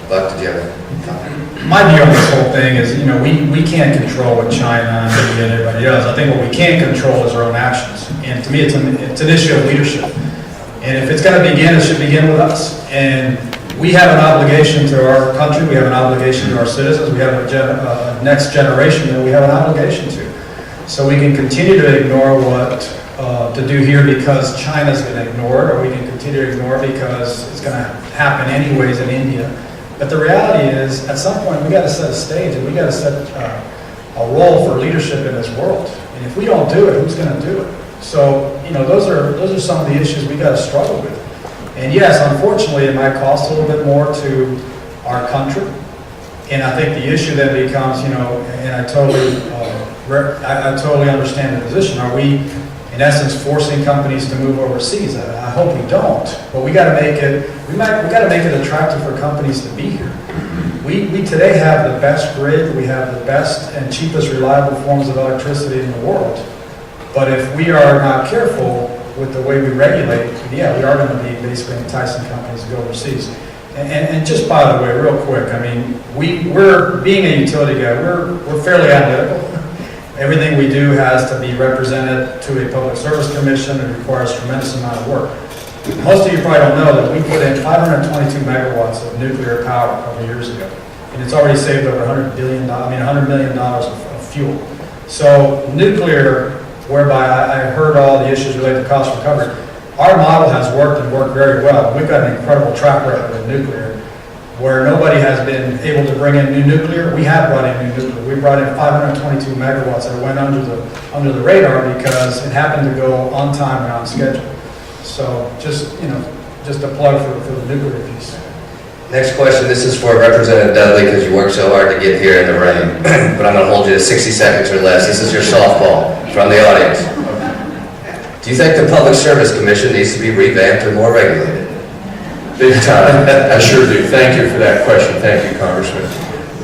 Buck, did you have a comment? My view on this whole thing is, we can't control what China and everybody does. I think what we can control is our own actions. And to me, it's an issue of leadership. And if it's going to begin, it should begin with us. And we have an obligation to our country. We have an obligation to our citizens. We have a next generation that we have an obligation to. So we can continue to ignore what to do here because China's going to ignore it, or we can continue to ignore it because it's going to happen anyways in India. But the reality is, at some point, we got to set a stage, and we got to set a role for leadership in this world. And if we don't do it, who's going to do it? So, those are some of the issues we got to struggle with. And yes, unfortunately, it might cost a little bit more to our country. And I think the issue then becomes, and I totally understand the position. Are we in essence, forcing companies to move overseas. I hope we don't, but we got to make it. We got to make it attractive for companies to be here. We today have the best grid. We have the best and cheapest reliable forms of electricity in the world. But if we are not careful with the way we regulate, yeah, we are going to be basically enticing companies to go overseas. And just by the way, real quick, I mean, we're being a utility guy, we're fairly analytical. Everything we do has to be represented to a public service commission. It requires a tremendous amount of work. Most of you probably don't know that we put in 522 megawatts of nuclear power a couple years ago, and it's already saved over $100 million of fuel. So nuclear, whereby I heard all the issues related to cost recovery, our model has worked and worked very well. We've got an incredible track record with nuclear, where nobody has been able to bring in new nuclear. We have brought in new nuclear. We brought in 522 megawatts that went under the radar because it happened to go on time and on schedule. So just a plug for the nuclear piece. Next question, this is for Representative Dudley, because you worked so hard to get here in the rain, but I'm going to hold you to 60 seconds or less. This is your softball from the audience. Do you think the Public Service Commission needs to be revamped or more regulated? Big time. I sure do. Thank you for that question. Thank you, Congressman.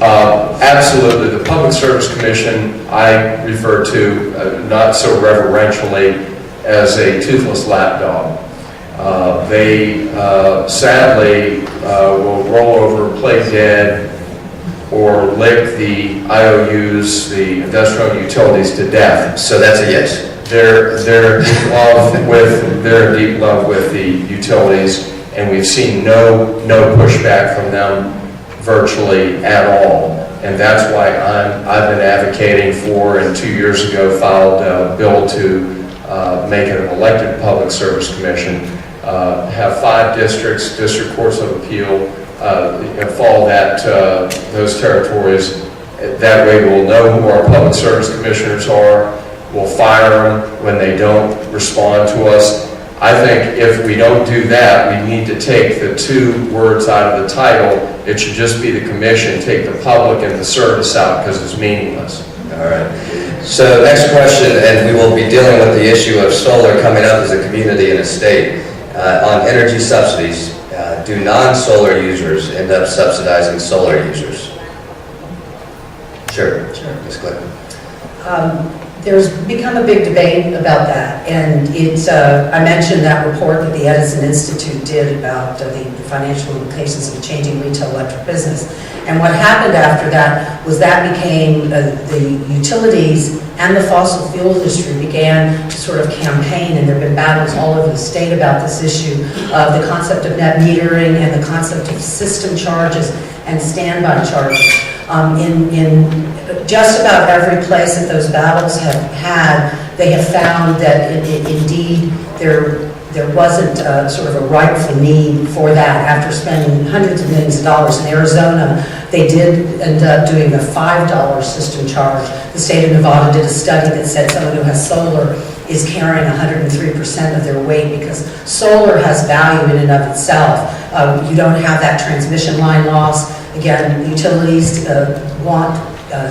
Absolutely. The Public Service Commission, I refer to not so reverentially as a toothless lapdog. They sadly will roll over, play dead, or lick the IOUs, the industrial utilities, to death. So that's a yes. They're in deep love with the utilities, and we've seen no pushback from them virtually at all. And that's why I've been advocating for, and 2 years ago filed a bill to make it an elected public service commission, have 5 districts, district courts of appeal, follow those territories. That way we'll know who our public service commissioners are. We'll fire them when they don't respond to us. I think if we don't do that, we need to take the 2 words out of the title. It should just be the commission, take the public and the service out, because it's meaningless. All right. So next question, and we will be dealing with the issue of solar coming up as a community and a state. On energy subsidies, do non-solar users end up subsidizing solar users? Sure. Ms. Clinton. There's become a big debate about that, and I mentioned that report that the Edison Institute did about the financial implications of changing retail electric business. And what happened after that was that became the utilities and the fossil fuel industry began to sort of campaign, and there have been battles all over the state about this issue of the concept of net metering and the concept of system charges and standby charges. In just about every place that those battles have had, they have found that indeed there wasn't sort of a rightful need for that. After spending hundreds of millions of dollars in Arizona, they did end up doing a $5 system charge. The state of Nevada did a study that said someone who has solar is carrying 103% of their weight, because solar has value in and of itself. You don't have that transmission line loss. Again, utilities want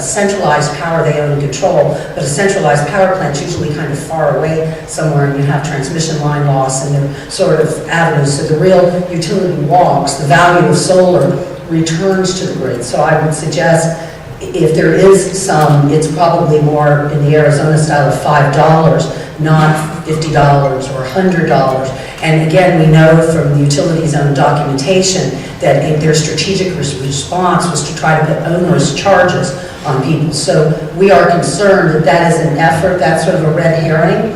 centralized power they own and control, but a centralized power plant's usually kind of far away somewhere, and you have transmission line loss and they're sort of avenues. So the real utility walks, the value of solar returns to the grid. So I would suggest if there is some, it's probably more in the Arizona style of $5, not $50 or $100. And again, we know from the utilities' own documentation that their strategic response was to try to put onerous charges on people. So we are concerned that that is an effort, that's sort of a red herring.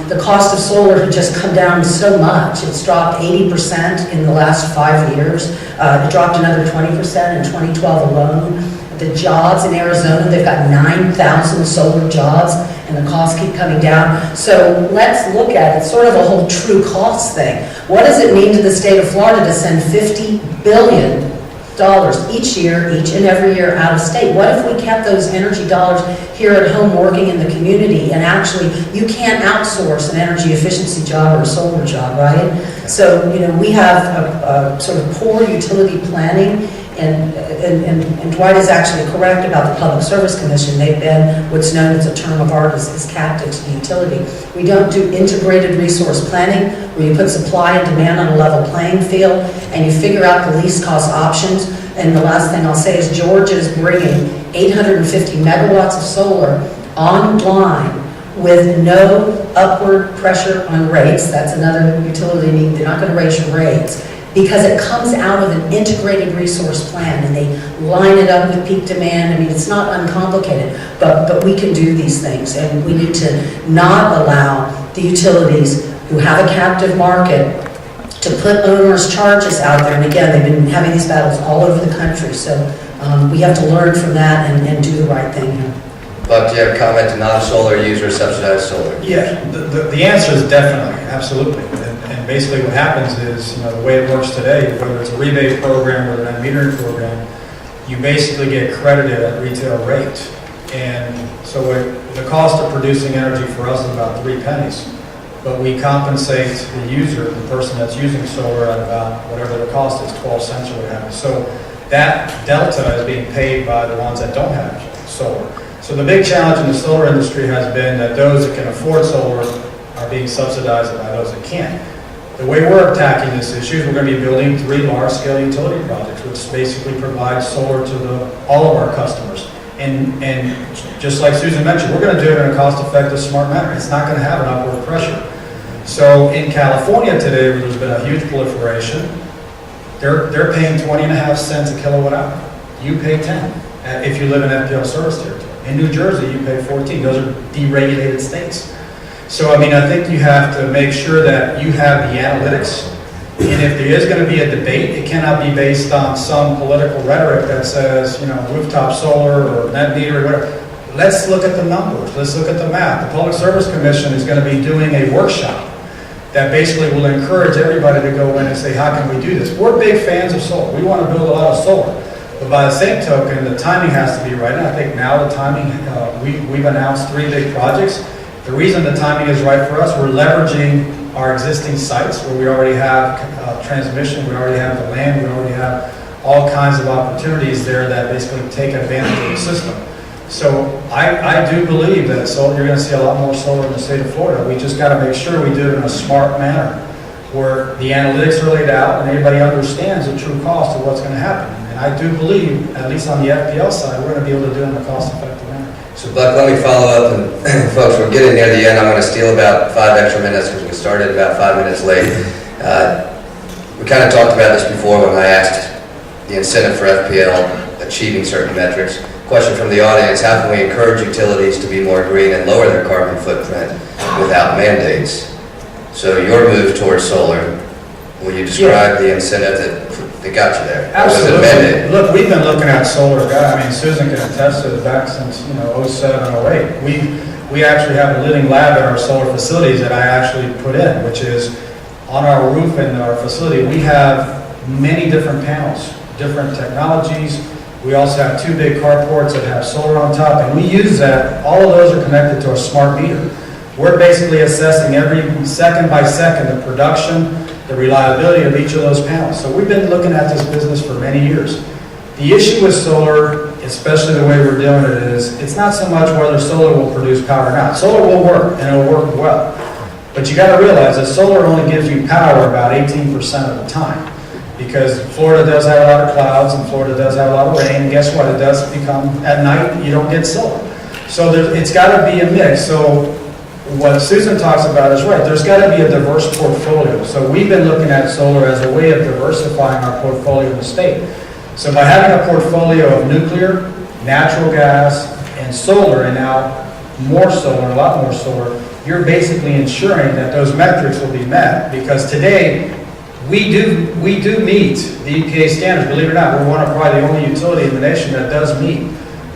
The cost of solar had just come down so much. It's dropped 80% in the last 5 years. It dropped another 20% in 2012 alone. The jobs in Arizona, they've got 9,000 solar jobs, and the costs keep coming down. So let's look at it, sort of a whole true cost thing. What does it mean to the state of Florida to send $50 billion each year, each and every year out of state? What if we kept those energy dollars here at home working in the community? And actually, you can't outsource an energy efficiency job or a solar job, right? So, we have a sort of poor utility planning And Dwight is actually correct about the Public Service Commission. They've been what's known as a term of art as captive to the utility. We don't do integrated resource planning where you put supply and demand on a level playing field and you figure out the least cost options. And the last thing I'll say is Georgia is bringing 850 megawatts of solar online with no upward pressure on rates. That's another utility need. They're not going to raise your rates because it comes out of an integrated resource plan and they line it up with peak demand. I mean, it's not uncomplicated, but we can do these things, and we need to not allow the utilities who have a captive market to put onerous charges out there. And again, they've been having these battles all over the country, so we have to learn from that and do the right thing here. Buck, do you have a comment to non-solar users subsidized solar? Yeah, the answer is definitely, absolutely. And basically what happens is, the way it works today, whether it's a rebate program or a net metering program, you basically get credited at retail rate. And so the cost of producing energy for us is about 3 pennies. But we compensate the user, the person that's using solar, at about whatever the cost is, 12 cents or whatever. So that delta is being paid by the ones that don't have solar. So the big challenge in the solar industry has been that those that can afford solar are being subsidized by those that can't. The way we're attacking this issue is we're going to be building 3 large-scale utility projects, which basically provide solar to all of our customers. And just like Susan mentioned, we're going to do it in a cost-effective, smart manner. It's not going to have an upward pressure. So in California today, where there's been a huge proliferation, they're paying 20.5 cents a kilowatt hour. You pay 10 if you live in FPL service territory. In New Jersey, you pay 14. Those are deregulated states. So, I mean, I think you have to make sure that you have the analytics. And if there is going to be a debate, it cannot be based on some political rhetoric that says, rooftop solar or net meter or whatever. Let's look at the numbers. Let's look at the math. The Public Service Commission is going to be doing a workshop that basically will encourage everybody to go in and say, how can we do this? We're big fans of solar. We want to build a lot of solar. But by the same token, the timing has to be right. And I think now the timing, we've announced 3 big projects. The reason the timing is right for us, we're leveraging our existing sites where we already have transmission, we already have the land, we already have all kinds of opportunities there that basically take advantage of the system. So I do believe that you're going to see a lot more solar in the state of Florida. We just got to make sure we do it in a smart manner where the analytics are laid out and everybody understands the true cost of what's going to happen. And I do believe, at least on the FPL side, we're going to be able to do it in a cost-effective manner. So, Buck, let me follow up, and folks, we're getting near the end. I'm going to steal about 5 extra minutes because we started about 5 minutes late. We kind of talked about this before when I asked the incentive for FPL achieving certain metrics. Question from the audience: how can we encourage utilities to be more green and lower their carbon footprint without mandates? So your move towards solar, will you describe the incentive that got you there? Absolutely. Or was it mandated? Look, we've been looking at solar, I mean, Susan can attest to it back since, 07, 08. We actually have a living lab at our solar facilities that I actually put in, which is on our roof in our facility. We have many different panels, different technologies. We also have 2 big carports that have solar on top, and we use that. All of those are connected to a smart meter. We're basically assessing every second by second the production, the reliability of each of those panels. So we've been looking at this business for many years. The issue with solar, especially the way we're doing it, is it's not so much whether solar will produce power or not. Solar will work, and it'll work well. But you got to realize that solar only gives you power about 18% of the time. Because Florida does have a lot of clouds, and Florida does have a lot of rain, and guess what? It does become, at night, you don't get solar. So it's got to be a mix. So what Susan talks about is right. There's got to be a diverse portfolio. So we've been looking at solar as a way of diversifying our portfolio in the state. So by having a portfolio of nuclear, natural gas, and solar, and now more solar, a lot more solar, you're basically ensuring that those metrics will be met. Because today, we do meet the EPA standards. Believe it or not, we're probably the only utility in the nation that does meet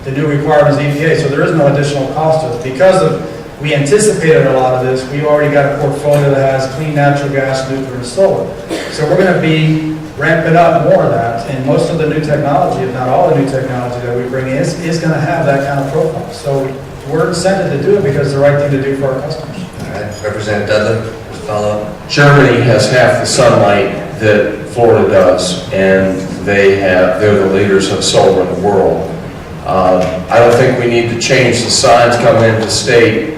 the new requirements of the EPA. So there is no additional cost to it. Because we anticipated a lot of this, we already got a portfolio that has clean natural gas, nuclear, and solar. So we're going to be ramping up more of that, and most of the new technology, if not all the new technology that we bring in, is going to have that kind of profile. So we're incented to do it because it's the right thing to do for our customers. All right, Representative Dudley, follow up. Germany has half the sunlight that Florida does, and they're the leaders of solar in the world. I don't think we need to change the signs coming into the state,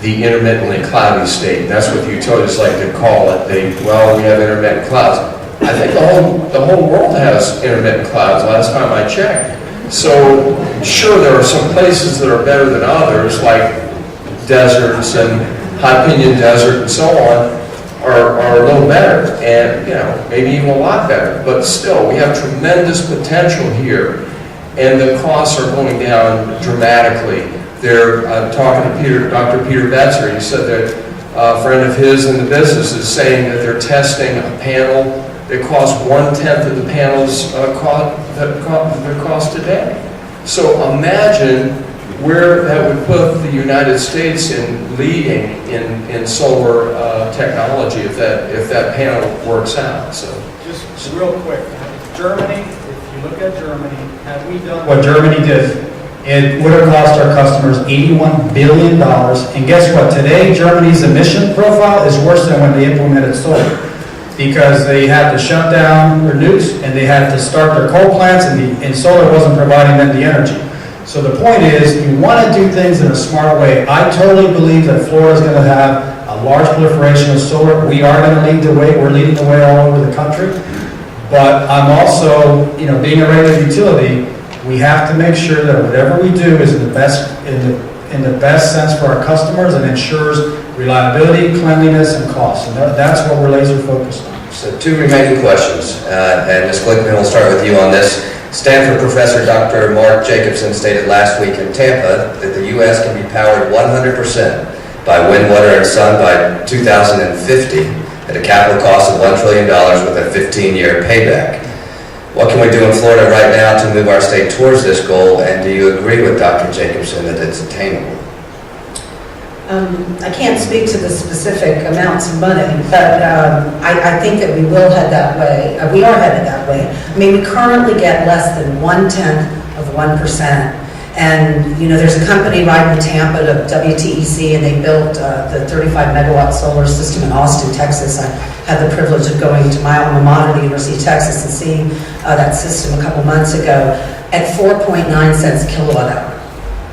the intermittently cloudy state. That's what the utilities like to call it. We have intermittent clouds. I think the whole world has intermittent clouds last time I checked. So sure, there are some places that are better than others, like deserts and High Pinion Desert and so on are a little better, and maybe even a lot better. But still, we have tremendous potential here, and the costs are going down dramatically. They're talking to Dr. Peter Betzer. He said that a friend of his in the business is saying that they're testing a panel that costs 1/10 of the panels that cost today. So imagine where that would put the United States in leading in solar technology if that panel works out. So Just real quick, Germany, if you look at Germany, have we done what Germany did? It would have cost our customers $81 billion. And guess what? Today, Germany's emission profile is worse than when they implemented solar, because they had to shut down their nukes and they had to start their coal plants, and solar wasn't providing them the energy. So the point is, you want to do things in a smart way. I totally believe that Florida is going to have a large proliferation of solar. We are going to lead the way. We're leading the way all over the country. But I'm also, being a regulated utility, we have to make sure that whatever we do is in the best sense for our customers and ensures reliability, cleanliness, and cost. And that's what we're laser focused on. So 2 remaining questions, and Ms. Glickman, we'll start with you on this. Stanford professor Dr. Mark Jacobson stated last week in Tampa that the U.S. can be powered 100% by wind, water, and sun by 2050 at a capital cost of $1 trillion with a 15-year payback. What can we do in Florida right now to move our state towards this goal, and do you agree with Dr. Jacobson that it's attainable? I can't speak to the specific amounts of money, but I think that we will head that way. We are headed that way. I mean, we currently get less than 1/10 of 1%. And, there's a company right in Tampa, WTEC, and they built the 35-megawatt solar system in Austin, Texas. I had the privilege of going to my alma mater, the University of Texas, and seeing that system a couple months ago at 4.9 cents a kilowatt hour.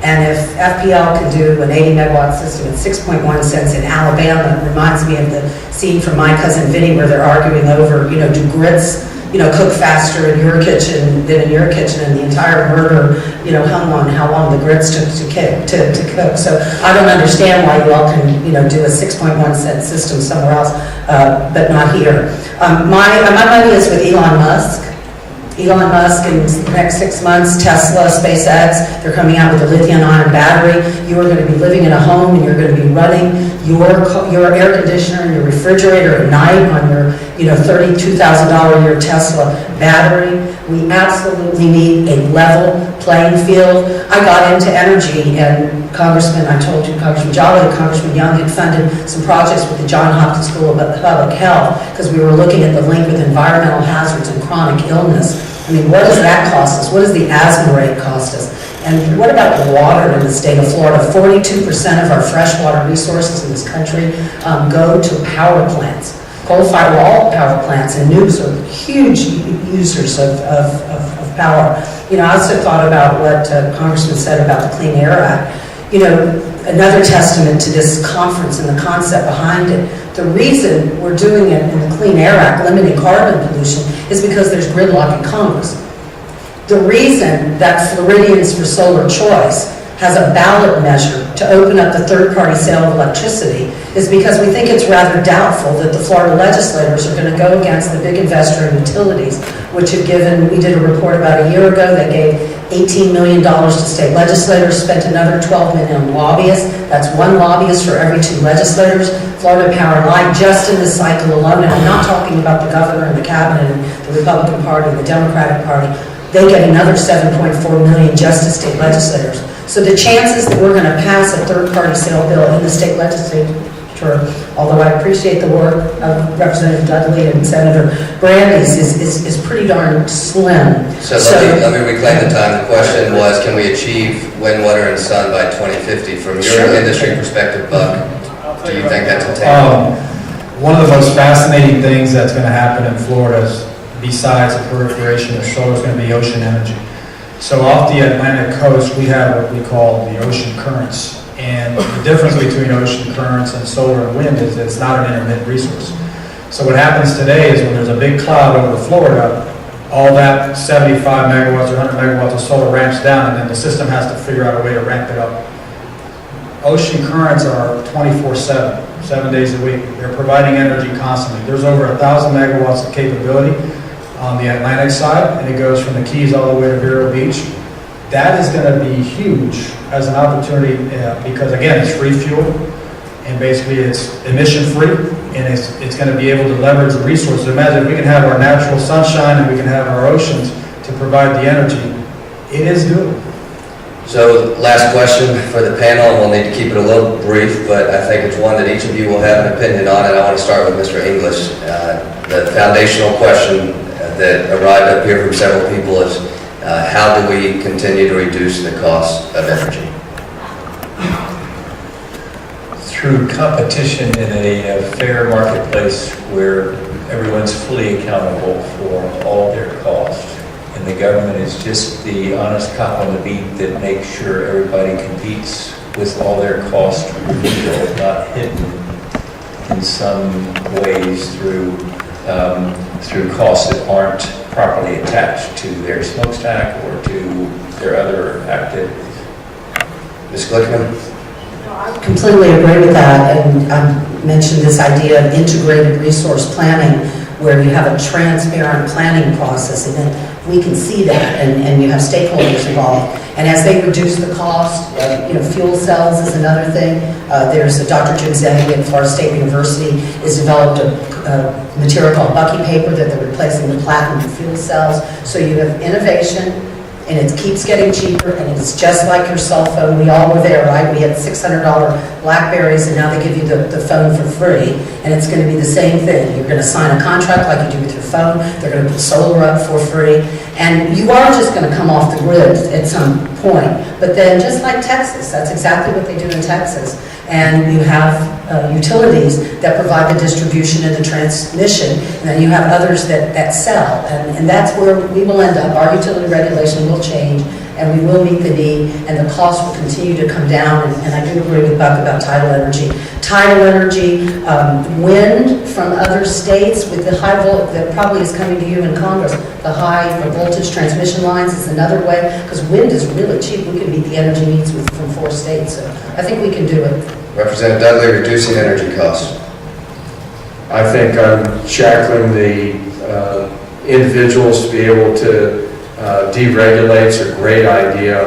And if FPL can do an 80-megawatt system at 6.1 cents in Alabama, it reminds me of the scene from My Cousin Vinny where they're arguing over, do grits, cook faster in your kitchen than in your kitchen, and the entire murder, hung on how long the grits took to cook. So I don't understand why you all can, do a 6.1 cent system somewhere else, but not here. My money is with Elon Musk. Elon Musk in the next 6 months, Tesla, SpaceX, they're coming out with a lithium-ion battery. You are going to be living in a home and you're going to be running your air conditioner and your refrigerator at night on your $32,000 a year Tesla battery. We absolutely need a level playing field. I got into energy, and I told you, Congressman Jolly and Congressman Young had funded some projects with the Johns Hopkins School of Public Health because we were looking at the link with environmental hazards and chronic illness. I mean, what does that cost us? What does the asthma rate cost us? And what about the water in the state of Florida? 42% of our freshwater resources in this country go to power plants. Coal-fired power plants and nukes are huge users of power. I also thought about what Congressman said about the Clean Air Act. Another testament to this conference and the concept behind it. The reason we're doing it in the Clean Air Act, limiting carbon pollution, is because there's gridlock in Congress. The reason that Floridians for Solar Choice has a ballot measure to open up the third-party sale of electricity is because we think it's rather doubtful that the Florida legislators are going to go against the big investor in utilities, which have we did a report about a year ago that gave $18 million to state legislators, spent another $12 million on lobbyists. That's one lobbyist for every 2 legislators. Florida Power and Light, just in this cycle alone, and I'm not talking about the governor and the cabinet and the Republican Party and the Democratic Party, they get another $7.4 million just as state legislators. So the chances that we're going to pass a third-party sale bill in the state legislature, although I appreciate the work of Representative Dudley and Senator Brandeis, is pretty darn slim. So let me reclaim the time. The question was, can we achieve wind, water, and sun by 2050? From your industry perspective, Buck, do you think that's attainable? One of the most fascinating things that's going to happen in Florida is besides the proliferation of solar is going to be ocean energy. So off the Atlantic coast, we have what we call the ocean currents. And the difference between ocean currents and solar and wind is it's not an intermittent resource. So what happens today is when there's a big cloud over Florida, all that 75 megawatts or 100 megawatts of solar ramps down, and then the system has to figure out a way to ramp it up. Ocean currents are 24/7, 7 days a week. They're providing energy constantly. There's over 1,000 megawatts of capability on the Atlantic side, and it goes from the Keys all the way to Vero Beach. That is going to be huge as an opportunity because, again, it's free fuel, and basically it's emission-free, and it's going to be able to leverage the resources. Imagine if we can have our natural sunshine and we can have our oceans to provide the energy. It is doable. So last question for the panel, and we'll need to keep it a little brief, but I think it's one that each of you will have an opinion on, and I want to start with Mr. English. The foundational question that arrived up here from several people is, how do we continue to reduce the cost of energy? Through competition in a fair marketplace where everyone's fully accountable for all their costs. And the government is just the honest cop on the beat that makes sure everybody competes with all their costs revealed, not hidden in some ways through costs that aren't properly attached to their smokestack or to their other activities. Ms. Glickman? I completely agree with that, and I mentioned this idea of integrated resource planning, where you have a transparent planning process, and then we can see that, and you have stakeholders involved. And as they reduce the cost, fuel cells is another thing. There's Dr. Jim Zenny at Florida State University has developed a material called Bucky paper that they're replacing the platinum fuel cells. So you have innovation, and it keeps getting cheaper, and it's just like your cell phone. We all were there, right? We had $600 Blackberries, and now they give you the phone for free, and it's going to be the same thing. You're going to sign a contract like you do with your phone. They're going to put solar up for free, and you are just going to come off the grid at some point. But then, just like Texas, that's exactly what they do in Texas. And you have utilities that provide the distribution and the transmission, and then you have others that sell, and that's where we will end up. Our utility regulation will change, and we will meet the need, and the cost will continue to come down, and I do agree with Buck about tidal energy. Tidal energy, wind from other states with the high voltage that probably is coming to you in Congress, the high voltage transmission lines is another way, because wind is really cheap. We can meet the energy needs from 4 states, so I think we can do it. Representative Dudley, reducing energy costs. I think shackling the individuals to be able to deregulate is a great idea.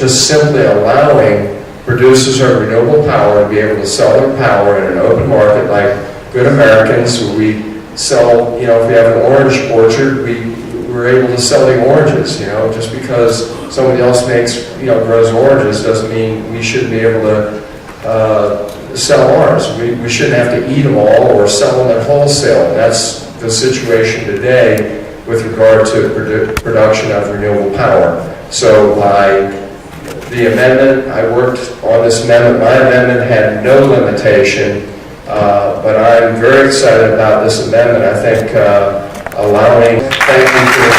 Simply allowing producers of renewable power to be able to sell their power in an open market like good Americans, where we sell, if we have an orange orchard, we're able to sell the oranges, just because somebody else grows oranges doesn't mean we shouldn't be able to sell ours. We shouldn't have to eat them all or sell them at wholesale. That's the situation today with regard to production of renewable power. So by the amendment, I worked on this amendment. My amendment had no limitation, but I'm very excited about this amendment. I think thank you for the